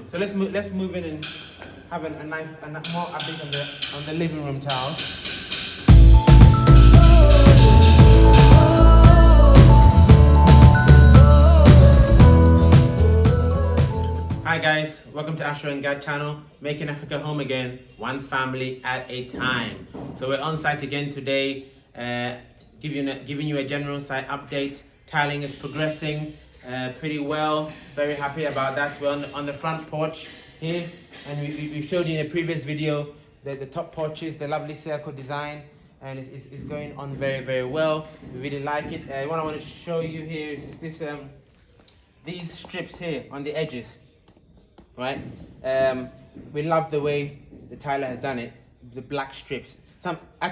So let's move in and have a nice more update on the living room tiles. Hi guys, welcome to Asher and Gad channel, making Africa home again, one family at a time. So we're on site again today, giving you a general site update. Tiling is progressing pretty well. Very happy about that. We're on the front porch here, and we showed you in a previous video the top porches, the lovely circle design, and it's going on very well. We really like it. What I want to show you here is this these strips here on the edges. Right, we love the way the tiler has done it. The black strips.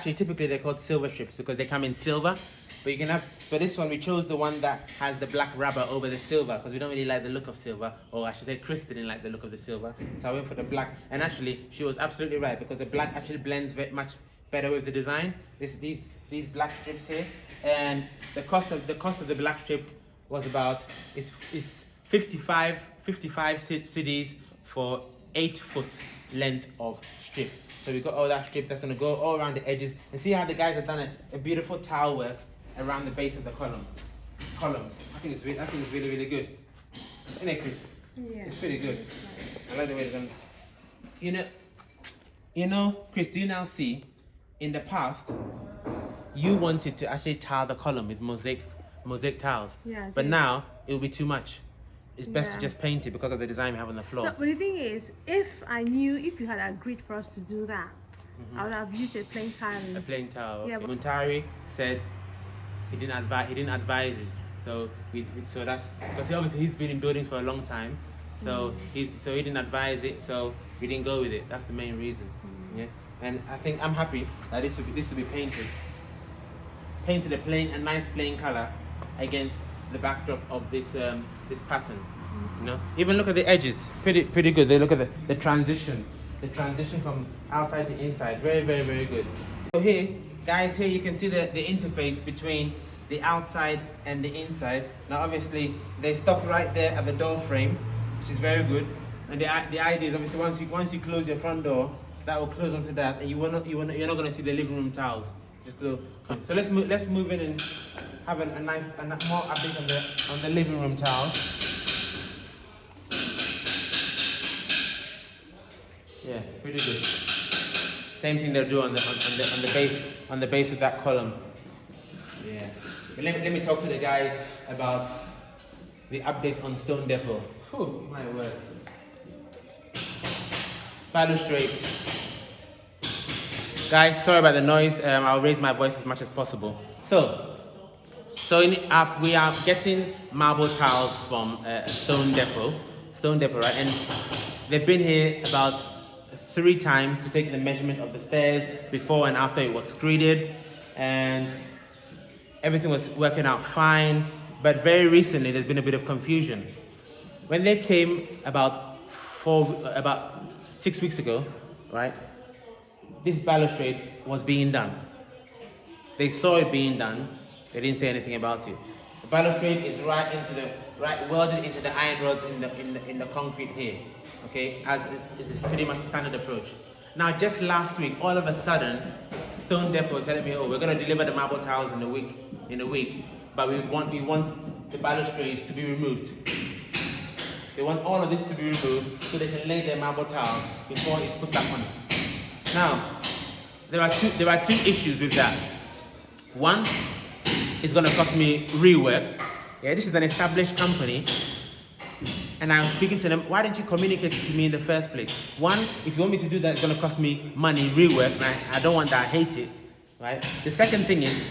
Typically they're called silver strips because they come in silver. But you can have, but this one we chose the one that has the black rubber over the silver because we don't really like the look of silver, or I should say Chris didn't like the look of the silver. So I went for the black, and actually she was absolutely right because the black actually blends very much better with the design. These black strips here, and the cost of the black strip was about is 55 cedis for 8-foot length of strip. So we got all that strip that's going to go all around the edges, and see how the guys have done a beautiful tile work around the base of the columns. I think it's really good. Isn't it, Chris? Yeah. It's pretty good. I like the way it's done. You know, Chris, do you now see? In the past, you wanted to actually tile the column with mosaic tiles, Yeah, but now it will be too much. It's best to Yeah. just paint it because of the design we have on the floor. No, but the thing is, if you had agreed for us to do that, I would have used a plain tiling. A plain tile. Yeah, Okay. but Muntari said he didn't advise it. So so that's because he's been in buildings for a long time. So he didn't advise it. So we didn't go with it. That's the main reason. Yeah. And I think I'm happy that this will be painted a nice plain color against the backdrop of this this pattern. You know, even look at the edges, pretty good. They look at the transition from outside to inside, very good. So here, guys, here you can see the interface between the outside and the inside. Now obviously they stop right there at the door frame, which is very good. And the idea is obviously once you close your front door, that will close onto that, and you're not going to see the living room tiles. Just go. So let's move in and have a more update on the living room tiles. Yeah, pretty good. Same thing they'll do on the base of that column. Yeah. But let me talk to the guys about the update on Stone Depot. Whew, my word. Balustrades. Guys, sorry about the noise. I'll raise my voice as much as possible. So we are getting marble tiles from Stone Depot, right? And they've been here about 3 times to take the measurement of the stairs before and after it was screeded, and everything was working out fine. But very recently, there's been a bit of confusion. When they came about 6 weeks ago, right? This balustrade was being done. They saw it being done. They didn't say anything about it. The balustrade is welded into the iron rods in the concrete here. Okay, as this is pretty much a standard approach. Now, just last week, all of a sudden, Stone Depot telling me, "Oh, we're going to deliver the marble tiles in a week, but we want the balustrades to be removed. They want all of this to be removed so they can lay their marble tiles before it's put back on." Now, there are two issues with that. One, it's going to cost me rework. Yeah, this is an established company, and I was speaking to them. Why didn't you communicate it to me in the first place? One, if you want me to do that, it's going to cost me money, rework, and I don't want that. I hate it. Right. The second thing is,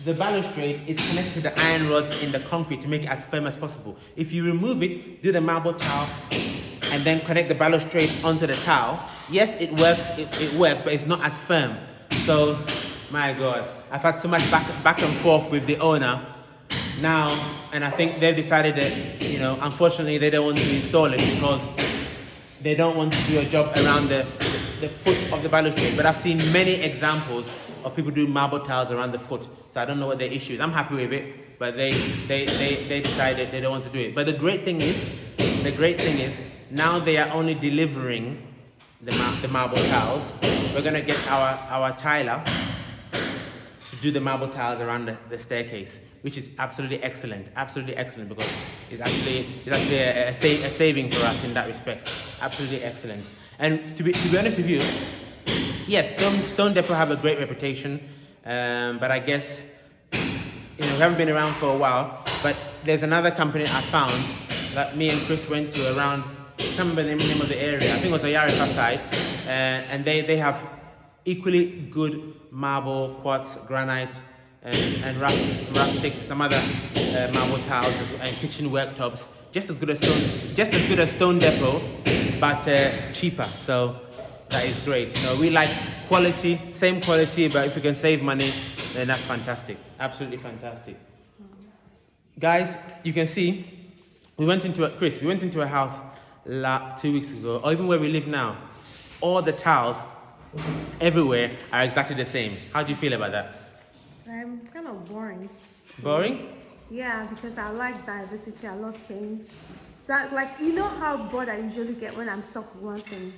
the balustrade is connected to the iron rods in the concrete to make it as firm as possible. If you remove it, do the marble tile, and then connect the balustrade onto the tile, yes, it works, it works, but it's not as firm. So, my God, I've had so much back and forth with the owner now, and I think they've decided that, unfortunately, they don't want to install it because they don't want to do a job around the foot of the balustrade. But I've seen many examples of people doing marble tiles around the foot, so I don't know what their issue is. I'm happy with it, but they decided they don't want to do it. But the great thing is, Now they are only delivering the marble tiles. We're gonna get our tiler to do the marble tiles around the staircase, which is absolutely excellent because it's actually a saving for us in that respect. Absolutely excellent. And to be honest with you, yes, Stone Depot have a great reputation, but I guess we haven't been around for a while. But there's another company I found that me and Chris went to around. I can't remember the name of the area. I think it was Ayarika side, and they have equally good marble, quartz, granite, and rustic, some other marble tiles and kitchen worktops, just as good as Stone Depot, but cheaper. So that is great. We like quality, same quality, but if we can save money, then that's fantastic. Absolutely fantastic. Guys, you can see we went into a house 2 weeks ago, or even where we live now. All the tiles everywhere are exactly the same. How do you feel about that? I'm kind of boring. Boring? Yeah, because I like diversity. I love change. That, how bored I usually get when I'm stuck with one thing.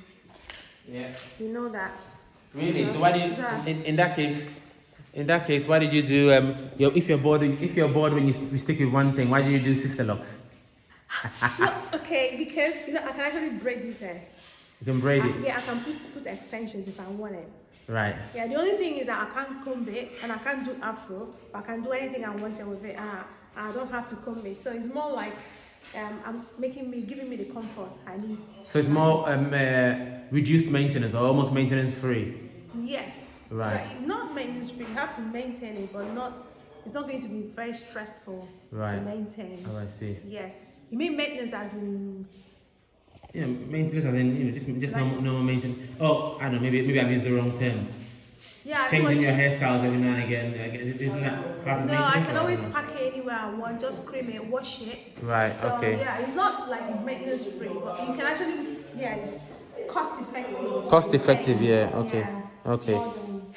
Yeah. You know that. Really? So why do you? In that case, why did you do? If you're bored when you stick with one thing, why did you do sister locks? No, okay, because I can actually braid this hair. You can braid it. Yeah, I can put extensions if I want it. Right. Yeah, the only thing is that I can't comb it and I can't do afro, but I can do anything I wanted with it. I don't have to comb it, so it's more like giving me the comfort I need. So it's more reduced maintenance or almost maintenance free. Yes. Right. Not maintenance free. You have to maintain it, but it's not going to be very stressful to maintain. Oh, I see. Yes. You mean maintenance as in? Yeah, maintenance as in just normal maintenance. Oh, I don't know. Maybe I've used the wrong term. Yeah. Changing your hairstyles every now and again. Isn't that part of maintenance? No, I can always pack it anywhere I want. Just cream it, wash it. Right. So, okay. Yeah, it's not like it's maintenance free, but you can actually it's cost effective. Cost effective. Yeah. Okay. Yeah. Okay.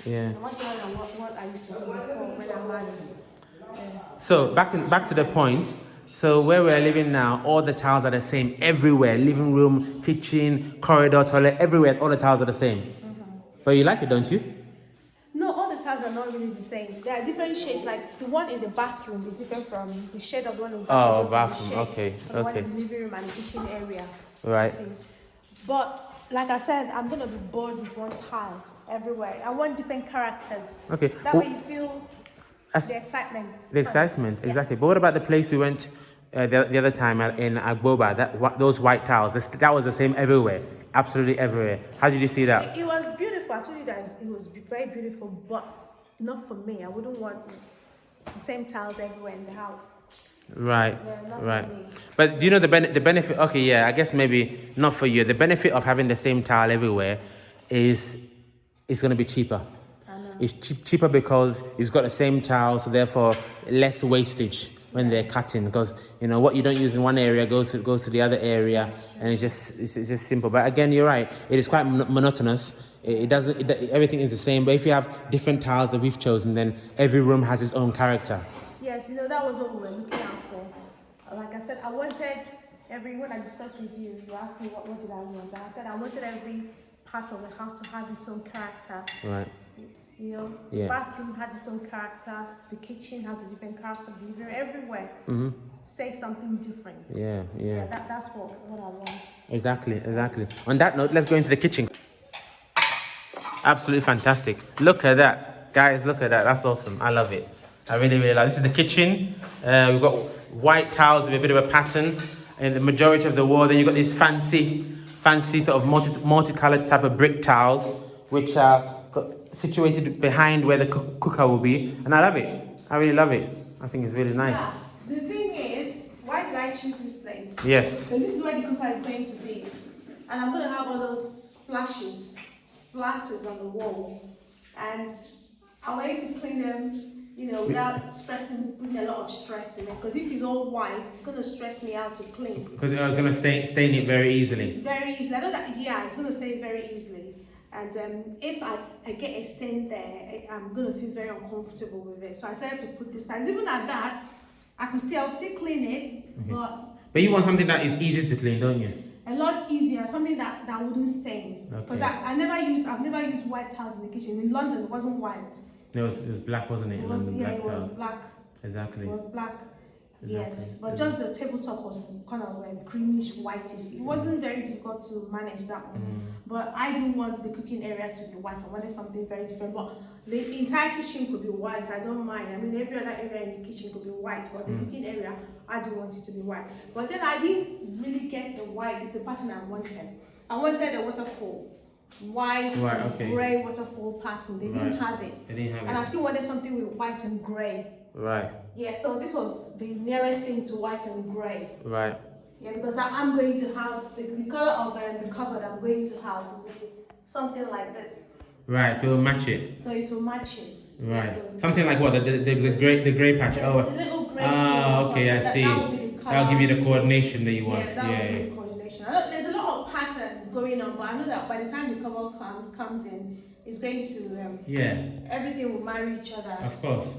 Yeah. Much more than what I used to do before when I had. So back to the point. So where we're living now, all the tiles are the same everywhere. Living room, kitchen, corridor, toilet, everywhere. All the tiles are the same. Mm-hmm. But you like it, don't you? No, all the tiles are not really the same. There are different shades. Like the one in the bathroom is different from the shade of the one in the bathroom. Oh, bathroom. Okay. The one in the living room and the kitchen area. Right. But like I said, I'm gonna be bored with one tile everywhere. I want different characters. Okay. That way you feel the excitement. The excitement, exactly. But what about the place we went the other time in Agboba? Those white tiles, that was the same everywhere, absolutely everywhere. How did you see that? It was beautiful. I told you that it was very beautiful, but not for me. I wouldn't want the same tiles everywhere in the house. Right, Yeah, right. But do you know the benefit? Okay, yeah, I guess maybe not for you. The benefit of having the same tile everywhere is it's going to be cheaper. It's cheaper because it's got the same tile, so therefore less wastage when they're cutting. Because what you don't use in one area goes to the other area, and it's just simple. But again, you're right. It is quite monotonous. Everything is the same. But if you have different tiles that we've chosen, then every room has its own character. Yes, that was what we were looking out for. Like I said, I wanted when I discussed with you, you asked me what did I want, and I said I wanted every part of the house to have its own character. Right. The bathroom has its own character, the kitchen has a different character, the living room, everywhere. Say something different. Yeah. That's what I want. Exactly. On that note, let's go into the kitchen. Absolutely fantastic. Look at that. Guys, look at that. That's awesome. I love it. I really, really like it. This is the kitchen. We've got white tiles with a bit of a pattern in the majority of the wall. Then you've got these fancy sort of multicolored type of brick tiles, which are situated behind where the cooker will be. And I love it. I really love it. I think it's really nice. Yeah. The thing is, why did I choose this place? Yes. So this is where the cooker is going to be. And I'm going to have all those splatters on the wall. And I wanted to clean them, without putting a lot of stress in it. Because if it's all white, it's going to stress me out to clean. Because I was going to stain it very easily. Very easily. I know that, it's going to stain very easily. And if I get a stain there, I'm going to feel very uncomfortable with it. So I decided to put this tiles. Even at that, I'll still clean it. But you want something that is easy to clean, don't you? a lot easier, something that wouldn't stain. Because Okay. I've never used white tiles in the kitchen. In London, it wasn't white. No, it was black, wasn't it? It was, yeah, black it was tile. black. Exactly. It was black. Yes, Exactly. but just the tabletop was kind of creamish whitish. It wasn't very difficult to manage that one. But I didn't want the cooking area to be white. I wanted something very different. But the entire kitchen could be white. I don't mind. I mean, every other area in the kitchen could be white, but the cooking area, I didn't want it to be white. But then I didn't really get a white, the pattern I wanted. I wanted a waterfall. White, grey waterfall pattern. They didn't have it. They didn't have it. And I still wanted something with white and grey. Right. Yeah, so this was the nearest thing to white and grey. Right. Yeah, because I'm going to have the color of the cupboard. I'm going to have something like this. Right. So it'll match it. So it will match it. Right. Yeah, so something like what the grey patch. the little grey. Okay, I see. That'll give you the coordination that you want. Yeah, that will be the coordination. I know there's a lot of patterns going on, but I know that by the time the cupboard comes in, it's going to everything will marry each other. Of course.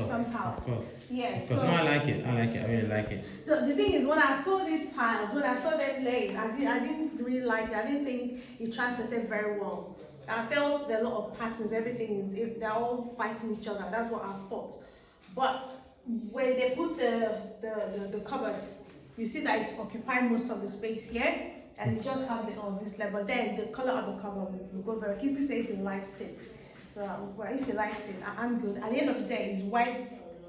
Somehow. Of course. Yes. So, no, I like it. I really like it. So the thing is, when I saw these tiles, when I saw them laid, I didn't really like it. I didn't think it translated very well. I felt there are a lot of patterns. They're all fighting each other. That's what I thought. But when they put the cupboards, you see that it occupies most of the space here. And you just have it on this level. Then the color of the cover will go very. Kizzy says he likes it. Well, if he likes it, I'm good. At the end of the day, it's white,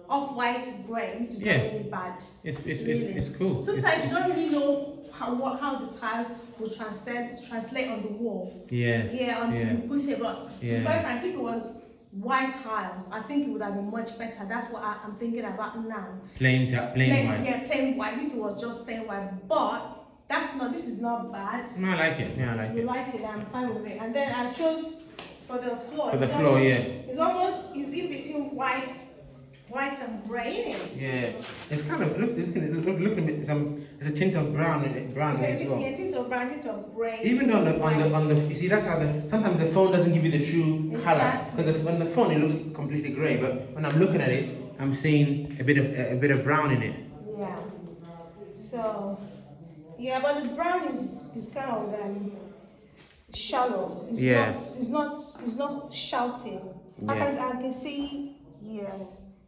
off-white, grey, which is not really bad. It's cool. Sometimes you don't really know how the tiles will translate on the wall. Yes. Yeah, until you put it. But to be Yeah. frank, if it was white tile, I think it would have been much better. That's what I'm thinking about now. Plain white. Yeah, plain white. If it was just plain white, but this is not bad. No, I like it. Yeah, I like You it. like it, I'm fine with it. And then I chose for the floor. It's in between white and grey, isn't it? Yeah. It's kind of look a bit there's a tint of brown in it as well. Yeah, tint of brown, tint of grey. Even though on the you see that's how sometimes the phone doesn't give you the true colour. Because on the phone it looks completely grey, but when I'm looking at it, I'm seeing a bit of brown in it. Yeah. So yeah, but the brown is kind of shallow. It's not shouting. Yeah. I can see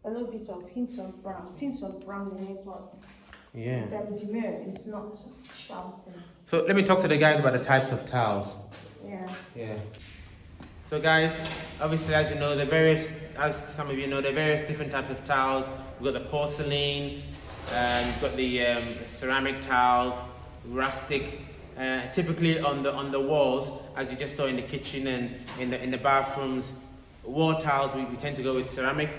a little bit of tints of brown in it, but it's not shouting. So let me talk to the guys about the types of tiles. Yeah. So guys, obviously as you know, as some of you know, there are various different types of tiles. We've got the porcelain, we've got the ceramic tiles, rustic. Typically on the walls, as you just saw in the kitchen and in the bathrooms, wall tiles we tend to go with ceramic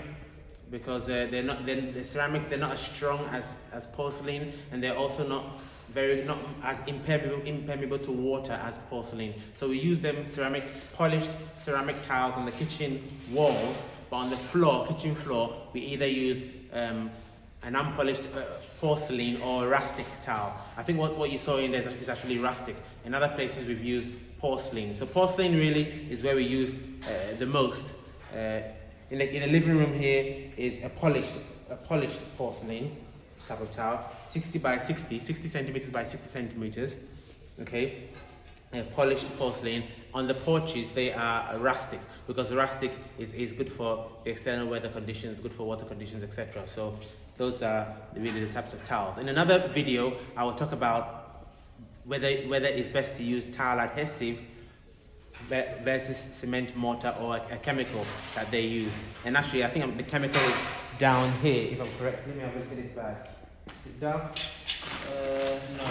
because they're not as strong as porcelain, and they're also not as impermeable to water as porcelain. So we use them polished ceramic tiles on the kitchen walls, but on the kitchen floor, we either used an unpolished porcelain or rustic tile. I think what you saw in there is actually rustic. In other places we've used porcelain. So porcelain really is where we use the most. In the living room here is a polished porcelain type of tile, 60 centimeters by 60 centimeters. Okay, polished porcelain. On the porches they are rustic because rustic is good for the external weather conditions, good for water conditions, etc. So those are really the types of tiles. In another video I will talk about whether it's best to use tile adhesive versus cement mortar or a chemical that they use. And actually I think the chemical is down here, if I'm correct. Let me have a look at this bag. Is it down? No,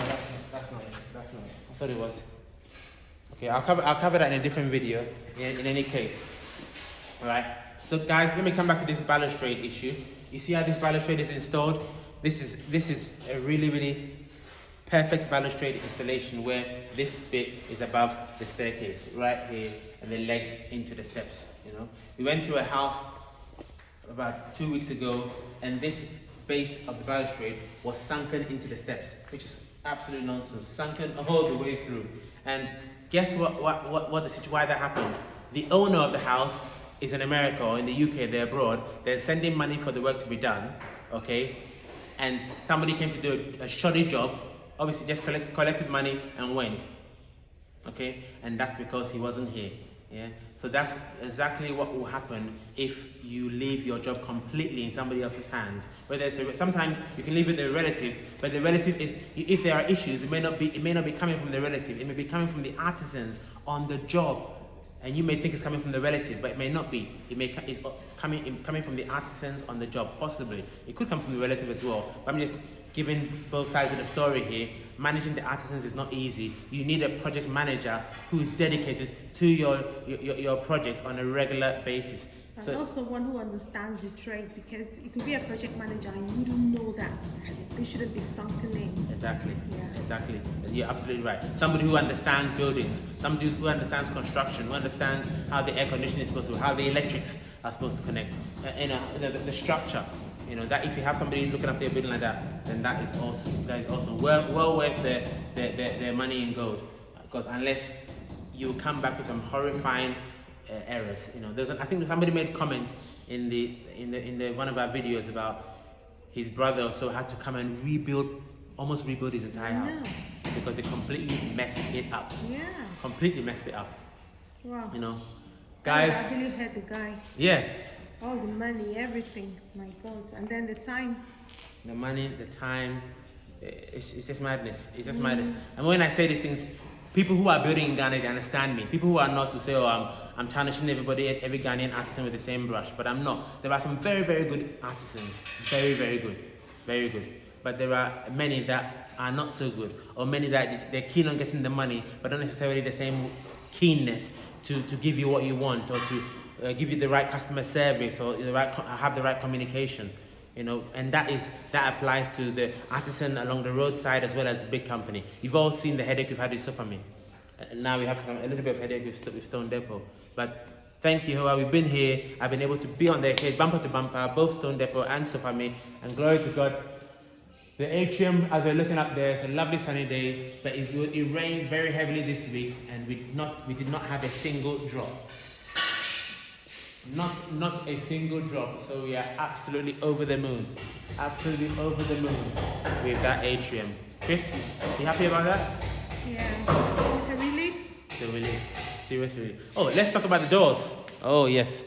that's not it. I thought it was. Okay, I'll cover that in a different video in any case. Alright, so guys, let me come back to this balustrade issue. You see how this balustrade is installed? This is a really perfect balustrade installation where this bit is above the staircase, right here, and the legs into the steps. We went to a house about 2 weeks ago, and this base of the balustrade was sunken into the steps, which is absolute nonsense. Sunken all the way through. And guess why that happened? The owner of the house is in America or in the UK, they're abroad. They're sending money for the work to be done, okay? And somebody came to do a shoddy job obviously just collected money and went. Okay, and that's because he wasn't here. Yeah, so that's exactly what will happen if you leave your job completely in somebody else's hands. Whether it's sometimes you can leave it with a relative, but the relative is, if there are issues, it may not be coming from the relative. It may be coming from the artisans on the job, and you may think it's coming from the relative, but it may not be. It's coming from the artisans on the job. Possibly, it could come from the relative as well. But I'm just giving both sides of the story here. Managing the artisans is not easy. You need a project manager who is dedicated to your project on a regular basis. And so, also one who understands the trade, because you could be a project manager and you wouldn't know that they shouldn't be sunken in. Exactly. Yeah. Exactly. You're absolutely right. Somebody who understands buildings, somebody who understands construction, who understands how the air conditioning is supposed to, how the electrics are supposed to connect, the structure. You know, that if you have somebody looking after your building like that, then that is awesome. Well worth their money in gold. Because unless you come back with some horrifying errors, you know, I think somebody made comments in the one of our videos about his brother also had to come and almost rebuild his entire house because they completely messed it up. Yeah. Completely messed it up. Wow. You know, guys. I really heard the guy. Yeah. All the money, everything, my God. And then the time. The money, the time, it's just madness. It's just madness. And when I say these things, people who are building in Ghana, they understand me. People who are not to say, oh, I'm tarnishing every Ghanaian artisan with the same brush, but I'm not. There are some very, very good artisans. Very, very good. Very good. But there are many that are not so good, or many that they're keen on getting the money, but not necessarily the same keenness to give you what you want, or to give you the right customer service, or have the right communication, you know. And that applies to the artisan along the roadside as well as the big company. You've all seen the headache we've had with Sofami, and now we have a little bit of headache with Stone Depot. But thank you, Hoa. We've been here. I've been able to be on their case, bumper to bumper, both Stone Depot and Sofami, and glory to God. The atrium, as we're looking up there, it's a lovely sunny day, but it rained very heavily this week, and we did not have a single drop. Not a single drop. So we are absolutely over the moon. Absolutely over the moon with that atrium. Chris, you happy about that? Yeah. It's a relief. It's a relief. Serious relief. Oh, let's talk about the doors. Oh yes,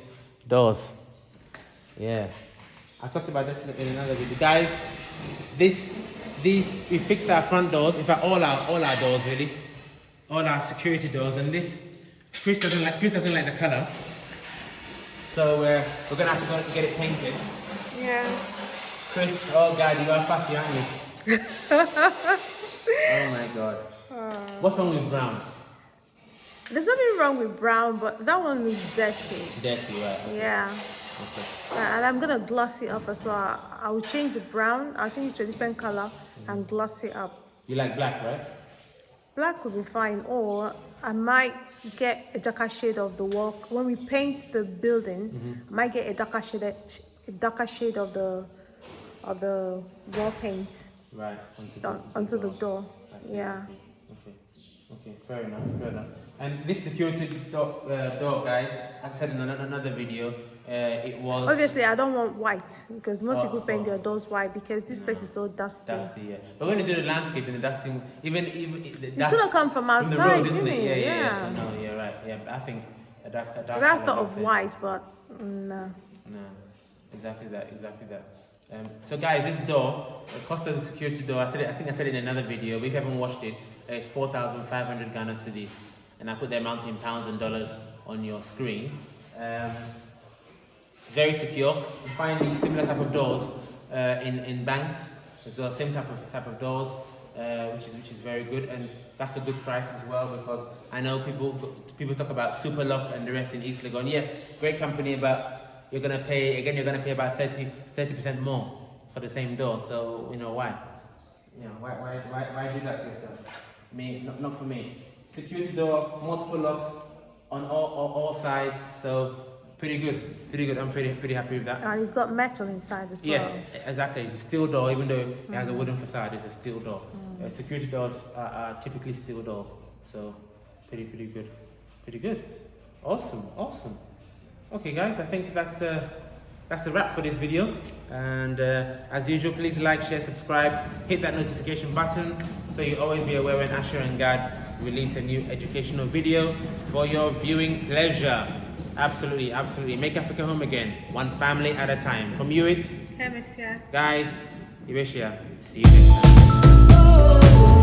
doors. Yeah. I talked about this in another video. Guys, these we fixed our front doors. In fact, all our doors really. All our security doors, and this Chris doesn't like the colour. So we're gonna have to go get it painted. Yeah. Chris, oh God, you are fussy, aren't you? Oh my God. What's wrong with brown? There's nothing wrong with brown, but that one is dirty. Dirty, right? Okay. Yeah. Okay. And I'm gonna gloss it up as well. I will change the brown. I'll change it to a different color and gloss it up. You like black, right? Black would be fine, or I might get a darker shade of the wall. When we paint the building, I might get a darker shade of the wall paint. Right. Onto the door. Yeah. Okay. Fair enough. And this security door, guys, as I said in another video, it was... Obviously, I don't want white, because most people paint their doors white, because this place is so dusty. Yeah. But when you do the landscaping, the dusting, even it's gonna come from outside, isn't it? Yeah. So no, you're right. Yeah, but I think a dark I thought of white, but no. No, exactly that. So guys, this door, the cost of the security door, I think I said it in another video, but if you haven't watched it, it's 4,500 Ghana cedis, and I put the amount in pounds and dollars on your screen. Very secure. You find these similar type of doors in banks as well, same type of doors, which is very good, and that's a good price as well, because I know people talk about Super Lock and the rest in East Legon. Yes, great company, but you're gonna pay about 30% more for the same door. So you know why? Why do that to yourself? Not for me. Security door, multiple locks on all sides, so pretty good. I'm pretty happy with that. And it's got metal inside as well. Yes, exactly. It's a steel door, even though it has a wooden facade. It's a steel door. Security doors are typically steel doors, so pretty good. Awesome. Okay, guys, I think that's a wrap for this video. And as usual, please like, share, subscribe, hit that notification button so you always be aware when Asher and Gad release a new educational video for your viewing pleasure. Absolutely, absolutely. Make Africa home again, one family at a time. From you, it's guys, Ibeshia. See you next time.